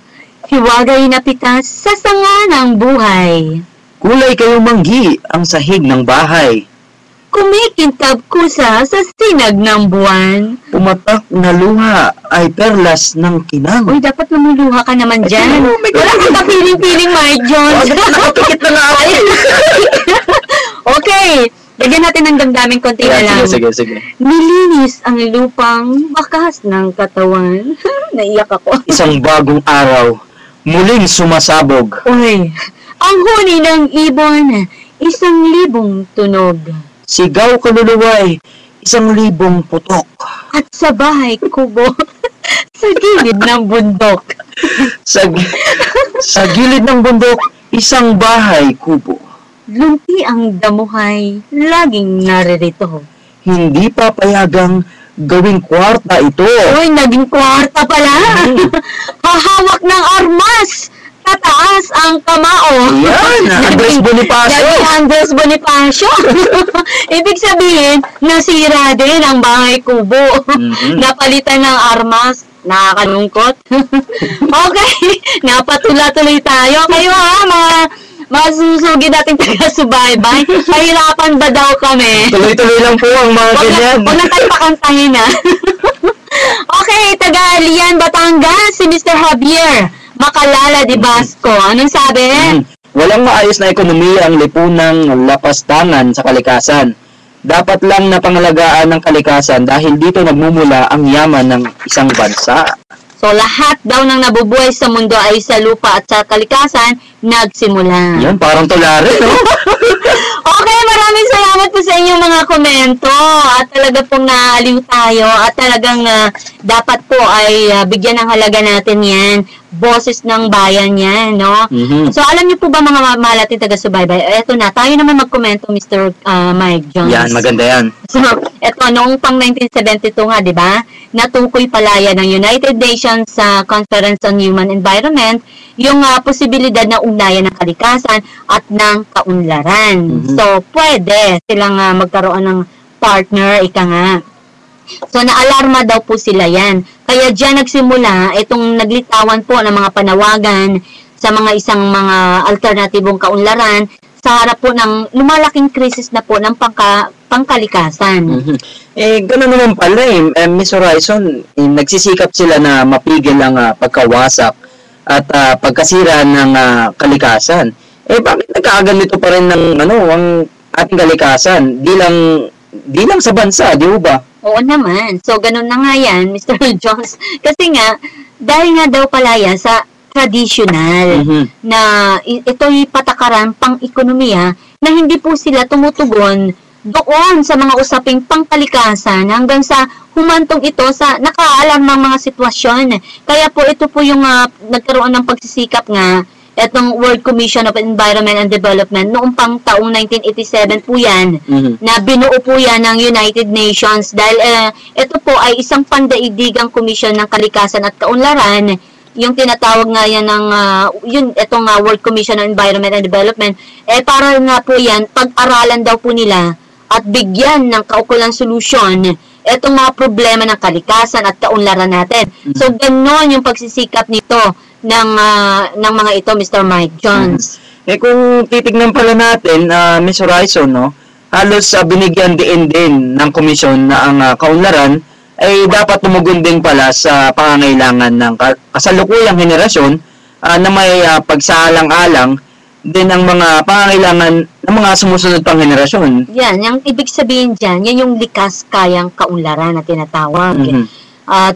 Hiwagay na pitas sa sanga ng buhay. Kulay kayo manggi ang sahig ng bahay. Kumikintab kusa sa sinag ng buwan. Pumatak na luha ay perlas ng kinang. Uy, dapat lumuluha ka naman dyan. Wala kang kapiling-piling, Mike Jones. Nakapikit na nga ako. Okay, lagyan natin ng damdaming konti na lang. Sige. Nilinis ang lupang bakas ng katawan. Naiyak ako. Isang bagong araw, muling sumasabog. Uy, ang huni ng ibon, 1,000 tunog. Sigaw kaluluway, 1,000 putok. At sa bahay kubo, sa gilid ng bundok. Sa gilid ng bundok, Isang bahay kubo. Lunti ang damuhay, laging naririto. Hindi papayagang gawing kwarta ito. Uy, naging kwarta pala. Hahawak ng armas. Tataas ang kamao. Yan, Andres Bonifacio. Naging Andres Bonifacio. Ibig sabihin, nasira din ang bahay kubo. Napalitan ng armas. Nakakalungkot. Okay, napatula-tuloy tayo. Kayo mga susugi nating taga-subaybay. Pahirapan ba daw kami? Tuloy-tuloy lang po ang mga ganyan. Huwag na tayo pakantahin ha. Okay, taga-Lian, Batangas, si Mr. Javier Makalala de Basco. Anong sabi? Walang maayos na ekonomiya ang lipunang lapastangan sa kalikasan. Dapat lang na pangalagaan ng kalikasan dahil dito nagmumula ang yaman ng isang bansa. So, lahat daw ng nabubuhay sa mundo ay sa lupa at sa kalikasan nagsimula. Yan, parang tulare, no? Okay, maraming salamat po sa inyong mga komento at talaga pong naaliw tayo at talagang dapat po ay bigyan ng halaga natin yan. Boses ng bayan yan, no? So, alam niyo po ba mga mahal ating taga-subaybay? Eto na, tayo naman magkomento, Mr. Mike Jones. Yan, maganda yan. So, eto, noong pang 1972 nga, di ba? Natukoy palaya ng United Nations sa Conference on Human Environment yung posibilidad na ugnayan ng kalikasan at ng kaunlaran. So, pwede silang magkaroon ng partner, ika nga. So, naalarma daw po sila yan. Kaya diyan nagsimula itong naglitawan po ng mga panawagan sa mga isang mga alternatibong kaunlaran sa harap po ng lumalaking krisis na po ng pangkalikasan. Gano'n naman pala Miss Horizon, nagsisikap sila na mapigil ang pagkawasak at pagkasira ng kalikasan. Bakit nagkakaganito pa rin ng ang ating kalikasan? Di lang sa bansa, di ba? Oo naman. So, ganun na nga yan, Mr. Jones. Kasi nga, dahil nga daw pala yan sa traditional na ito'y patakaran pang-ekonomiya na hindi po sila tumutugon doon sa mga usaping pangkalikasan hanggang sa humantong ito sa nakaalarmang mga sitwasyon. Kaya po ito po yung nagkaroon ng pagsisikap nga etong World Commission of Environment and Development noong pang taong 1987 po yan na binuo po yan ng United Nations dahil ito po ay isang pandaigdigang komisyon ng kalikasan at kaunlaran yung tinatawag nga yan ng itong World Commission on Environment and Development para nga po yan pag-aralan daw po nila at bigyan ng kaukulang solusyon etong mga problema ng kalikasan at kaunlaran natin. So ganoon yung pagsisikap nito ng mga ito, Mr. Mike Jones. Kung titignan pala natin, Miss Horizon, no, halos binigyan din ng komisyon na ang kaunlaran ay dapat tumugon din pala sa pangangailangan ng kasalukuyang henerasyon na may pagsalang-alang din ang mga pangangailangan ng mga sumusunod pang henerasyon. Yan, yung ibig sabihin dyan, yan yung likas kayang kaunlaran na tinatawag. At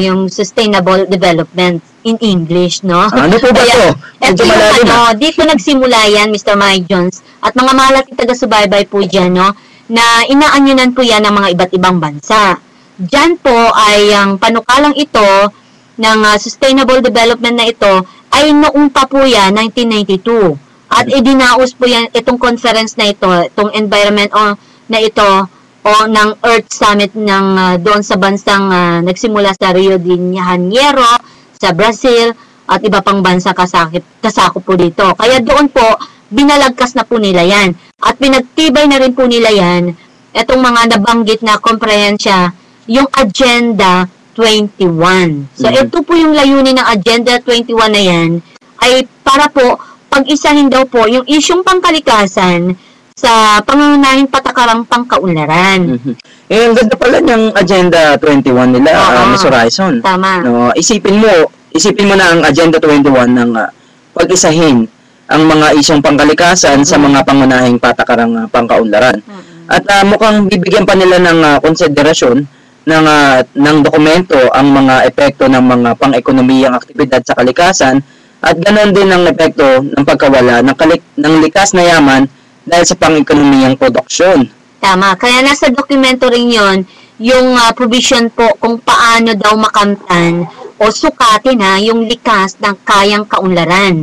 yung sustainable development in English, no? Ano po ba ito? Ito yung dito nagsimula yan, Mr. Mike Jones. At mga mahal at taga-subaybay po dyan, no? Na inaanyunan po yan ng mga iba't ibang bansa. Dyan po ay ang panukalang ito ng sustainable development na ito ay noong pa po yan, 1992. At idinaos po yan, itong conference na ito, itong environment na ito, o ng Earth Summit ng doon sa bansang nagsimula sa Rio de Janeiro, sa Brazil, at iba pang bansa kasako po dito. Kaya doon po, binalagkas na po nila yan. At pinagtibay na rin po nila yan, itong mga nabanggit na komprehensya, yung Agenda 21. So, ito po yung layunin ng Agenda 21 na yan, ay para po, pag-isahin daw po, yung isyong pangkalikasan, sa pangunahing patakarang pangkaunlaran. Ang ganda pala ng Agenda 21 nila, Miss Horizon. Tama. No, isipin mo na ang Agenda 21 ng pag-isahin ang mga isyong pangkalikasan sa mga pangunahing patakarang pangkaunlaran. At mukhang bibigyan pa nila ng konsiderasyon ng dokumento ang mga epekto ng mga pang-ekonomiyang aktibidad sa kalikasan at ganoon din ang epekto ng pagkawala ng likas na yaman dahil sa pang-ekonomiyang produksyon. Tama. Kaya nasa dokumento rin yon yung provision po kung paano daw makamtan o sukatin yung likas ng kayang kaunlaran.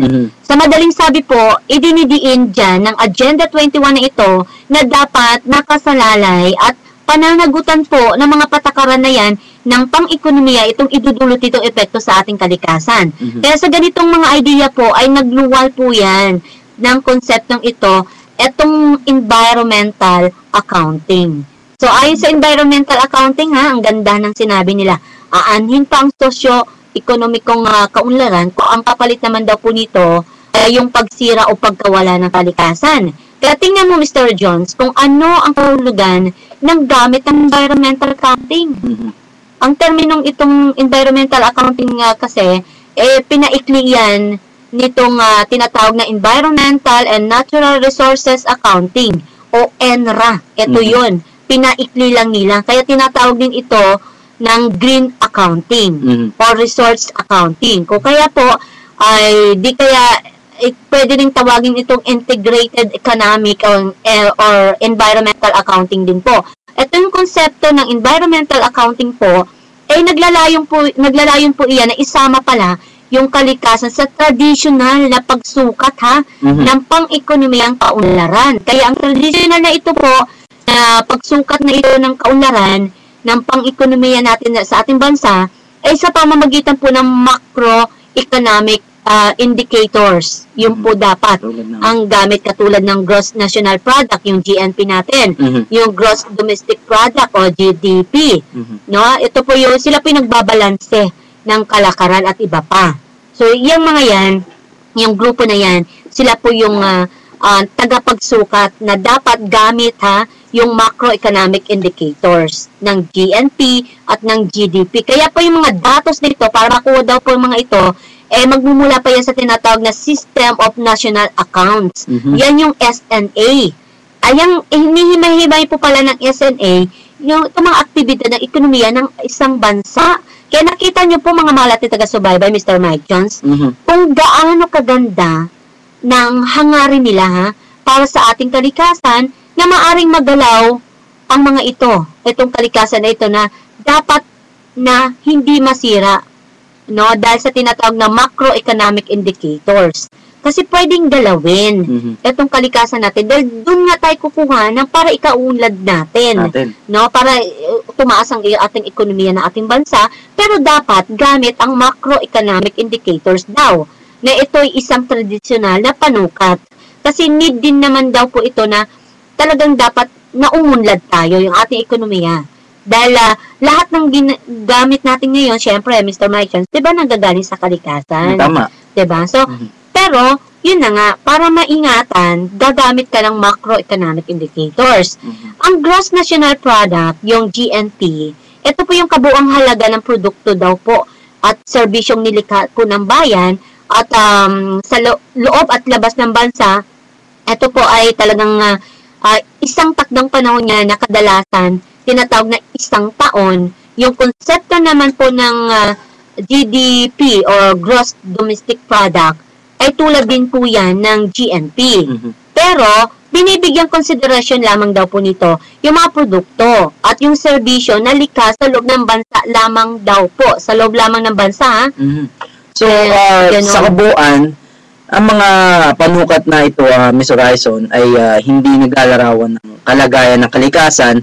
Sa madaling sabi po, idinidiin dyan ng Agenda 21 na ito na dapat nakasalalay at pananagutan po ng mga patakaran na yan ng pang-ekonomiya itong idudulot itong epekto sa ating kalikasan. Kaya sa ganitong mga idea po ay nagluwal po yan ng konseptong ito, itong environmental accounting. So ayon sa environmental accounting ang ganda ng sinabi nila, aanhin pa ang sosyo-ekonomikong kaunlaran kung ang kapalit naman daw po nito ay yung pagsira o pagkawala ng kalikasan. Kaya tingnan mo, Mr. Jones, kung ano ang kahulugan ng gamit ng environmental accounting. Ang terminong itong environmental accounting kasi, pinaikli yan nitong tinatawag na Environmental and Natural Resources Accounting o ENRA. Ito yun. Pinaikli lang nila. Kaya tinatawag din ito ng Green Accounting or Resource Accounting. Kung kaya po, ay di kaya pwede rin tawagin itong integrated economic or environmental accounting din po. Ito yung konsepto ng environmental accounting po, naglalayon po iyan na isama pala yung kalikasan sa traditional na pagsukat ng pang-ekonomiyang kaunlaran. Kaya ang traditional na ito po, na pagsukat na ito ng kaunlaran ng pang-ekonomiya natin sa ating bansa, ay sa pamamagitan po ng macroeconomic indicators. Yung po dapat ang gamit katulad ng Gross National Product, yung GNP natin, yung Gross Domestic Product o GDP. No? Ito po yung, sila po yung nagbabalanse ng kalakaran at iba pa. So, yung mga yan, yung grupo na yan, sila po yung tagapagsukat na dapat gamit yung macroeconomic indicators ng GNP at ng GDP. Kaya po yung mga datos nito, para makuha daw po yung mga ito, magmumula pa yan sa tinatawag na System of National Accounts. Yan yung SNA. Ayang hinihimay-himay po pala ng SNA yung itong mga aktibidad ng ekonomiya ng isang bansa. Kaya nakita nyo po mga malati taga-subaybay, Mr. Mike Jones, kung gaano kaganda ng hangarin nila para sa ating kalikasan na maaring magalaw ang mga ito. Itong kalikasan na ito na dapat na hindi masira, no, dahil sa tinatawag na macroeconomic indicators. Kasi pwedeng galawin itong kalikasan natin dahil doon nga tayo kukuha ng para ikaunlad natin. No, para tumaas ang ating ekonomiya ng ating bansa, pero dapat gamit ang macroeconomic indicators daw na ito'y isang tradisyonal na panukat. Kasi need din naman daw po ito na talagang dapat naumunlad tayo yung ating ekonomiya. Dahil lahat ng gamit natin ngayon, syempre, Mr. Mike Jones, di ba nanggagaling sa kalikasan? Tama. Di ba? So, pero, yun na nga, para maingatan, gagamit ka ng macroeconomic indicators. Ang Gross National Product, yung GNP, ito po yung kabuang halaga ng produkto daw po at serbisyong nilikha po ng bayan at sa loob at labas ng bansa, ito po ay talagang isang takdang panahon niya na kadalasan tinatawag na isang taon. Yung konsepto naman po ng GDP or Gross Domestic Product ay tulad din po yan ng GNP. Pero, binibigyan konsiderasyon lamang daw po nito yung mga produkto at yung serbisyo na likas sa loob ng bansa lamang daw po. Sa loob lamang ng bansa. So, sa kabuuan, ang mga panukat na ito, Ms. Horizon, ay hindi naglalarawan ng kalagayan ng kalikasan.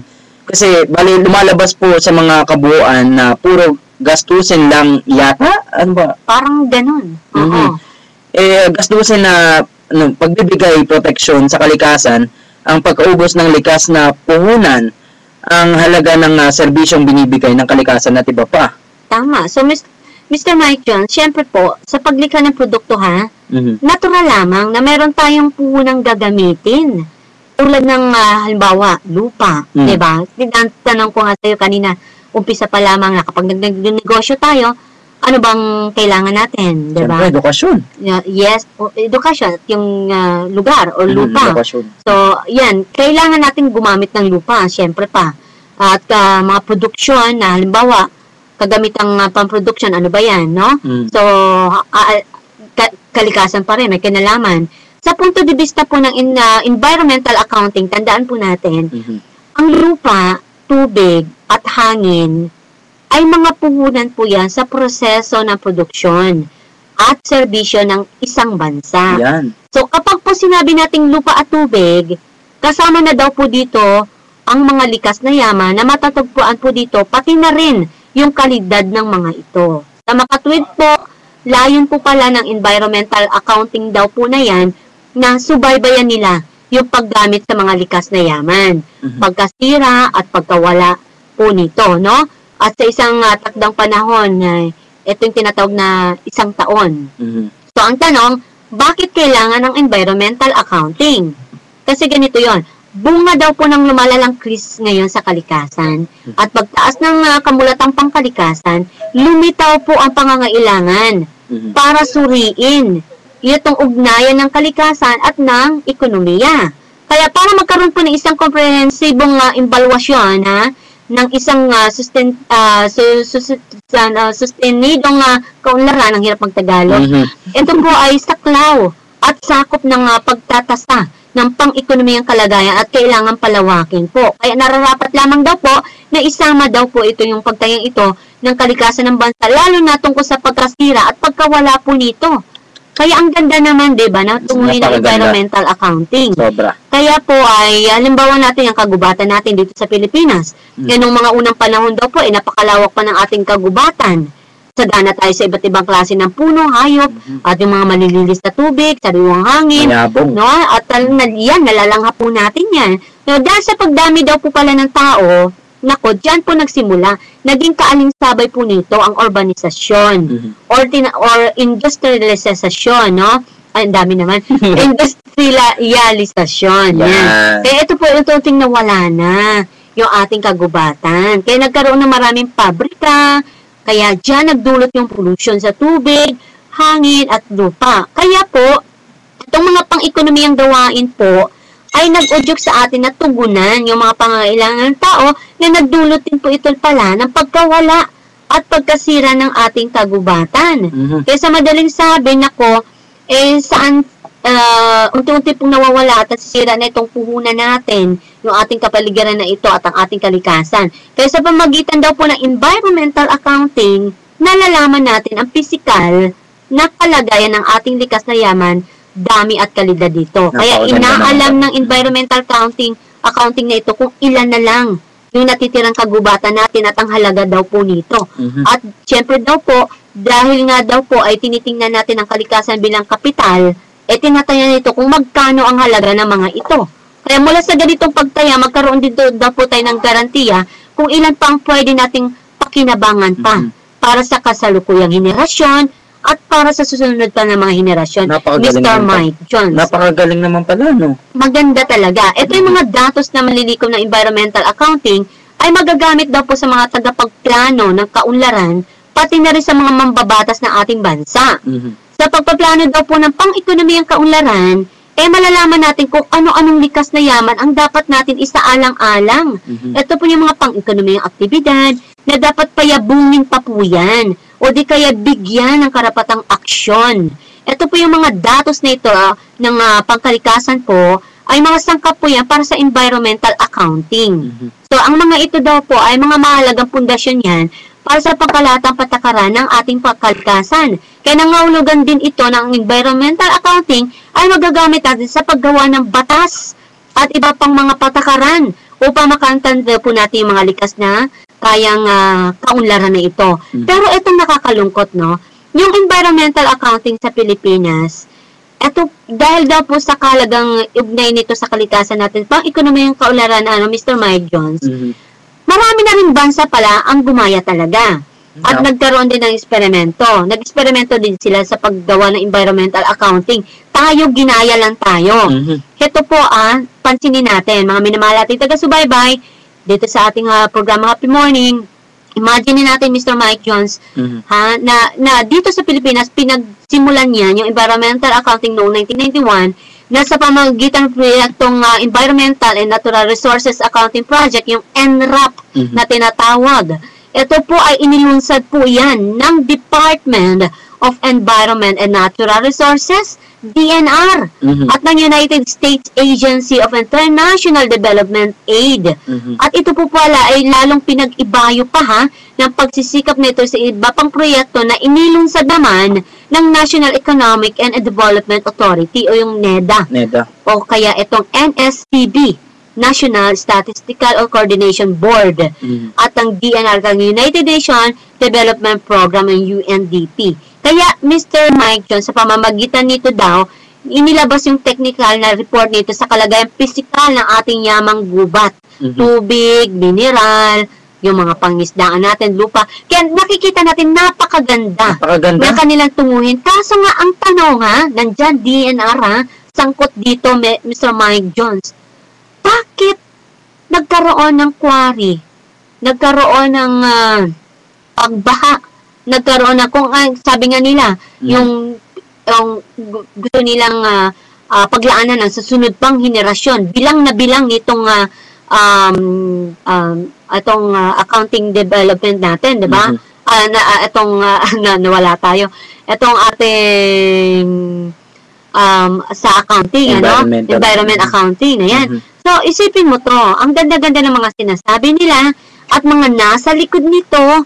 Kasi, bali, lumalabas po sa mga kabuuan na puro gastusin lang yata? Ano ba? Parang ganun. Gastusin na pagbibigay proteksyon sa kalikasan, ang pagkaubos ng likas na puhunan, ang halaga ng serbisyong binibigay ng kalikasan at iba pa. Tama. So, Mr. Mike Jones, syempre po, sa paglikha ng produkto natural lamang na meron tayong puhunang gagamitin. Tulad ng, halimbawa, lupa, diba? Tanong ko nga sa'yo kanina, umpisa pa lamang na kapag nag-negosyo tayo, ano bang kailangan natin, diba? Siyempre, edukasyon. Yes, edukasyon at yung lugar o lupa. Edukasyon. So, yan, kailangan natin gumamit ng lupa, siyempre pa. At mga produksyon na, halimbawa, kagamitang pang-produksyon, ano ba yan, no? So, kalikasan pa rin, may kinalaman. Sa punto de vista po ng environmental accounting, tandaan po natin, ang lupa, tubig, at hangin, ay mga puhunan po yan sa proseso ng produksyon at serbisyo ng isang bansa. Yan. So, kapag po sinabi nating lupa at tubig, kasama na daw po dito ang mga likas na yaman na matatagpuan po dito, pati na rin yung kalidad ng mga ito. Sa makatwid po, layon po pala ng environmental accounting daw po na yan na subaybayan nila yung paggamit sa mga likas na yaman, pagkasira at pagkawala po nito, no? At sa isang takdang panahon, ito yung tinatawag na isang taon. So, ang tanong, bakit kailangan ng environmental accounting? Kasi ganito yon, bunga daw po ng lumalalang krisis ngayon sa kalikasan at pagtaas ng kamulatang pangkalikasan, lumitaw po ang pangangailangan para suriin itong ugnayan ng kalikasan at ng ekonomiya. Kaya para magkaroon po ng isang komprehensibong evaluasyon ng isang sustenidong kaunlaran, ang hirap magtagalog, ito po ay saklaw at sakop ng pagtatasa ng pang-ekonomiyang kalagayan at kailangan palawakin po. Kaya nararapat lamang daw po na isama daw po ito yung pagtayang ito ng kalikasan ng bansa, lalo na tungkol sa pagkasira at pagkawala po nito. Kaya ang ganda naman, diba, na tunguhin ng environmental accounting. Sobra. Kaya po ay, halimbawa natin yung kagubatan natin dito sa Pilipinas. Yan nung mga unang panahon daw po, napakalawak pa ng ating kagubatan. Sagana tayo sa iba't ibang klase ng puno, hayop, at yung mga malililis na tubig, sariwang hangin. Mayabong. No? At yan, nalalanghap po natin yan. No, dahil sa pagdami daw po pala ng tao, nako, dyan po nagsimula, naging kaalingsabay po nito ang urbanisasyon or industrialisasyon, no? Ay, ang dami naman. Industrialisasyon. Yan. Kaya ito po yung tuting nawala na yung ating kagubatan. Kaya nagkaroon ng maraming pabrika, kaya dyan nagdulot yung pollution sa tubig, hangin at lupa. Kaya po, itong mga pang-ekonomiyang gawain po, ay nag-udyok sa atin na tugunan yung mga pangangailangan ng tao na nagdulot din po ito pala ng pagkawala at pagkasira ng ating kagubatan. Kaya sa madaling sabi, nako, saan unti-unti pong nawawala at nasisira na itong puhunan natin, yung ating kapaligiran na ito at ang ating kalikasan. Kaya sa pamagitan daw po ng environmental accounting, nalalaman natin ang pisikal na kalagayan ng ating likas na yaman, dami at kalidad dito. Kaya inaalam ng environmental accounting na ito kung ilan na lang yung natitirang kagubatan natin at ang halaga daw po nito. At syempre daw po, dahil nga daw po ay tinitingnan natin ang kalikasan bilang kapital, tinataya nito kung magkano ang halaga ng mga ito. Kaya mula sa ganitong pagtaya, magkaroon dito daw po tayo ng garantiya kung ilan pa ang pwede nating pakinabangan pa para sa kasalukuyang henerasyon at para sa susunod pa ng mga henerasyon. Mr. Mike Jones. Napakagaling naman pala, no? Maganda talaga. Ito yung mga datos na malilikom ng environmental accounting ay magagamit daw po sa mga tagapagplano ng kaunlaran, pati na rin sa mga mambabatas ng ating bansa. Sa pagpaplano daw po ng pang-ekonomiyang kaunlaran, malalaman natin kung ano-anong likas na yaman ang dapat natin isaalang-alang. Ito po yung mga pang-ekonomiyang aktibidad na dapat payabungin pa po yan o di kaya bigyan ng karapatang aksyon. Ito po yung mga datos na ito ng pangkalikasan po ay mga sangkap po yan para sa environmental accounting. So, ang mga ito daw po ay mga mahalagang pundasyon yan para sa pangkalatang patakaran ng ating pangkalikasan. Kaya nangahulugan din ito ng environmental accounting ay magagamit natin sa paggawa ng batas at iba pang mga patakaran upang makantanda po natin yung mga likas na kayang kaunlaran na ito. Pero itong nakakalungkot, no? Yung environmental accounting sa Pilipinas, ito, dahil daw po sa kalagang ugnay nito sa kalikasan natin, pang ekonomiyang kaunlaran, Mr. Mike Jones, marami na rin bansa pala ang gumaya talaga. At nagkaroon din ng eksperimento. Nag-eksperimento din sila sa paggawa ng environmental accounting. Tayo, ginaya lang tayo. Ito po, pansinin natin, mga minamahal ating taga-subaybay, dito sa ating programa Happy Morning, imagine natin, Mr. Mike Jones, na dito sa Pilipinas, pinagsimulan niyan yung environmental accounting noong 1991, na sa pamagitan ng proyektong Environmental and Natural Resources Accounting Project, yung NRAP na tinatawag. Ito po ay inilunsad po yan ng Department of Environment and Natural Resources, DNR, at ng United States Agency of International Development Aid. At ito po pala ay lalong pinag-ibayo pa ng pagsisikap nito sa iba pang proyekto na inilunsad naman ng National Economic and Development Authority o yung NEDA. O kaya itong NSTB, National Statistical Coordination Board, at ang DNR, ang United Nations Development Program, ng UNDP. Kaya Mr. Mike John, sa pamamagitan nito daw, inilabas yung technical na report nito sa kalagayan pisikal ng ating yamang gubat. Tubig, mineral, yung mga pangisdaan natin, lupa. Kaya nakikita natin napakaganda ng kanilang tunguhin. Kaso nga ang tanong nandyan DNR sangkot dito Mr. Mike Jones. Bakit nagkaroon ng quarry? Nagkaroon ng pagbaha? Nagkaroon na kung sabi nga nila yung gusto nilang paglaanan ng susunod pang henerasyon bilang na bilang nitong accounting development natin, 'di ba? Nawala tayo. Itong ating sa accounting, environment accounting na 'yan. So isipin mo 'to, ang ganda-ganda ng mga sinasabi nila at mga nasa likod nito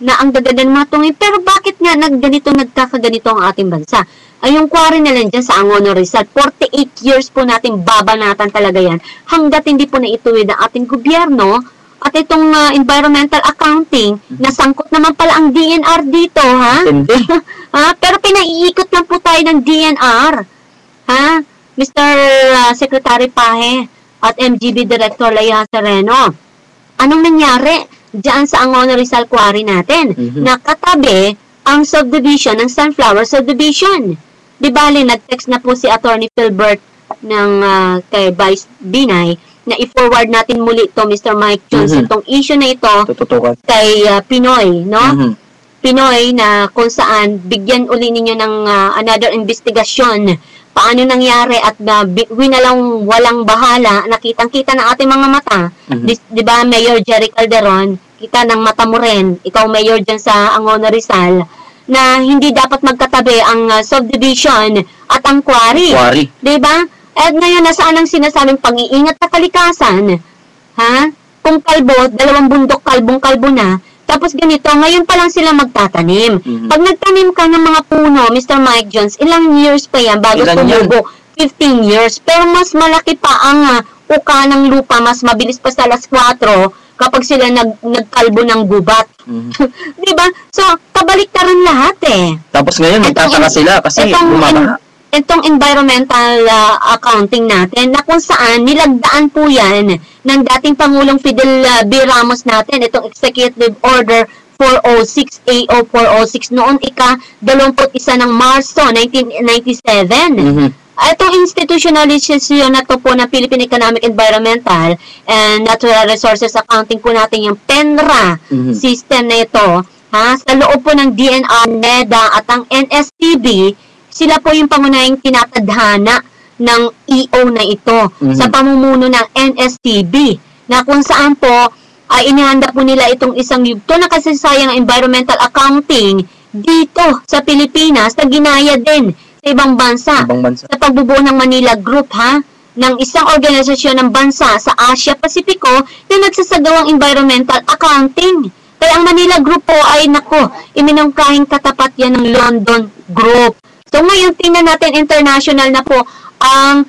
na ang gaganda ng mga tungin. Pero bakit nga nagkakaganito ang ating bansa? Ay yung quarry na lang dyan sa Angono Rizal, 48 years po natin babanatan talaga yan hanggat hindi po naituwid ang ating gobyerno at itong environmental accounting, nasangkot naman pala ang DNR dito, Pero pinaiikot lang po tayo ng DNR, Mr. Secretary Pahe at MGB Director Laya Sereno. Anong nangyari diyan sa Angono Rizal Quarry natin? Nakatabi ang subdivision ng Sunflower Subdivision. Di bali, nag-text na po si Attorney Philbert ng kay Vice Binay na i-forward natin muli ito, Mr. Mike Jones, itong issue na ito kay Pinoy, no? Pinoy na kung saan bigyan uli ninyo ng another investigation. Paano nangyari at winalang walang bahala, nakitang-kita ng ating mga mata. Di ba, Mayor Jerry Calderon, kita ng mata mo rin, ikaw mayor dyan sa Angono Rizal, na hindi dapat magkatabi ang subdivision at ang quarry. Di ba? At ngayon, nasaan ang sinasabing pag-iingat sa kalikasan? Kung kalbo, 2 bundok kalbong-kalbo na, tapos ganito, ngayon pa lang sila magtatanim. Pag nagtanim ka ng mga puno, Mr. Mike Jones, ilang years pa yan bago tumubo? 15 years. Pero mas malaki pa ang uka ng lupa, mas mabilis pa sa alas 4 kapag sila nagkalbo ng gubat. Diba? So, kabaliktaran lahat Tapos ngayon, magtataka sila kasi bumabaha. Itong environmental accounting natin na kung saan nilagdaan po yan ng dating Pangulong Fidel B. Ramos natin, itong Executive Order 406, AO 406 noong ika-21 ng Marso 1997. Itong institutionalization na to po ng Philippine Economic, Environmental and Natural Resources Accounting po natin yung PENRA system na ito, sa loob po ng DNR, NEDA at ang NSTB, sila po yung pangunahing tinatadhana ng EO na ito sa pamumuno ng NSTB na kung saan po inihanda po nila itong isang yugto na kasaysayan ng environmental accounting dito sa Pilipinas na ginaya din sa ibang bansa. Sa pagbubuo ng Manila Group ng isang organisasyon ng bansa sa Asia Pasipiko na nagsasagawang environmental accounting. Kaya ang Manila Group po ay iminungkahing katapat yan ng London Group. So ngayon, tingnan natin international na po ang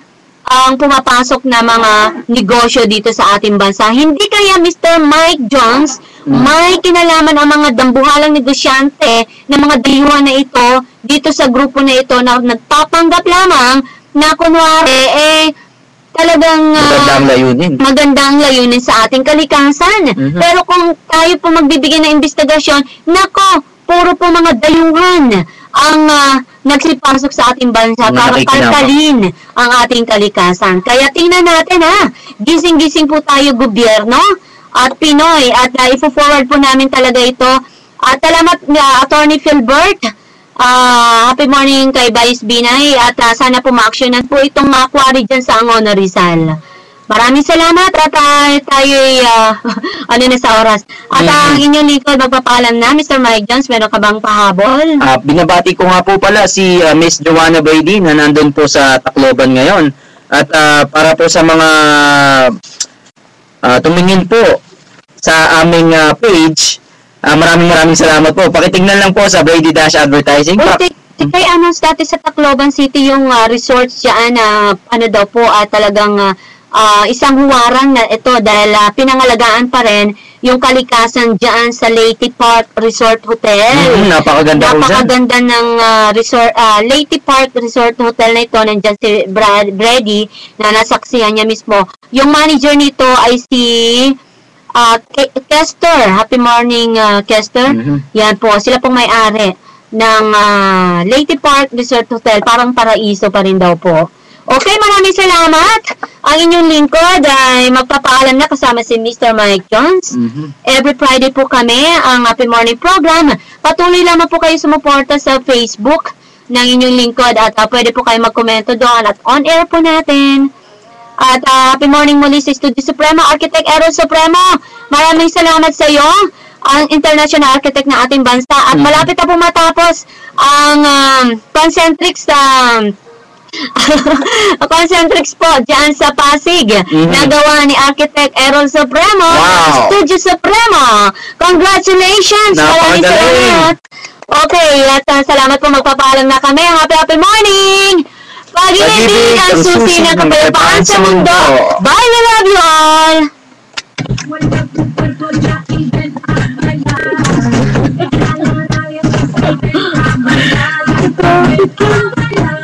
pumapasok na mga negosyo dito sa ating bansa. Hindi kaya Mr. Mike Jones, may kinalaman ang mga dambuhalang negosyante ng mga dayuhan na ito dito sa grupo na ito na nagpapanggap lamang na kunwari talagang magandang layunin sa ating kalikasan. Pero kung tayo po magbibigay ng investigasyon, puro po mga dayuhan ang nagsipasok sa ating bansa para kalkalin ang ating kalikasan. Kaya tingnan natin gising-gising po tayo gobyerno at Pinoy at ifo-forward po namin talaga ito. At salamat Attorney Philbert. Happy morning kay Vice Binay at sana po ma-actionan po itong mga quarry dyan sa Angono Rizal. Maraming salamat at tayo ano na sa oras. At ang inyong lingkod magpapaalam na, Mr. Mike Jones, meron ka bang pahabol? Binabati ko nga po pala si Miss Joanna Brady na nandun po sa Tacloban ngayon. At para po sa mga tumingin po sa aming page, maraming salamat po. Pakitingnan lang po sa Brady Dash Advertising. Kay announce dati sa Tacloban City yung resorts dyan na ano daw po talagang isang huwarang na ito dahil pinangalagaan pa rin yung kalikasan dyan sa Leyte Park Resort Hotel. Napakaganda ng resort, Leyte Park Resort Hotel na ito. Nandyan si Brady na nasaksihan niya mismo. Yung manager nito ay si Kester. Happy morning, Kester. Yan po, sila pong may-ari ng Leyte Park Resort Hotel. Parang paraiso pa rin daw po. Okay, maraming salamat. Ang inyong lingkod ay magpapaalam na kasama si Mr. Mike Jones. Every Friday po kami ang Happy Morning program. Patuloy lamang po kayo sumuporta sa Facebook ng inyong lingkod at pwede po kayo magkomento doon at on-air po natin. At Happy Morning muli sa Studio Supremo, Architect Errol Supremo. Maraming salamat sa iyo, ang international architect ng ating bansa. At malapit na po matapos ang Concentrix Concentrix po dyan sa Pasig na gawa ni Architect Errol Supremo. Studio Supremo. Congratulations! Maraming salamat. Okay, at salamat po, magpapaalam na kami. Happy morning! Pag-ibig ang susi ng kapayapaan sa mundo. Bye, we love you all!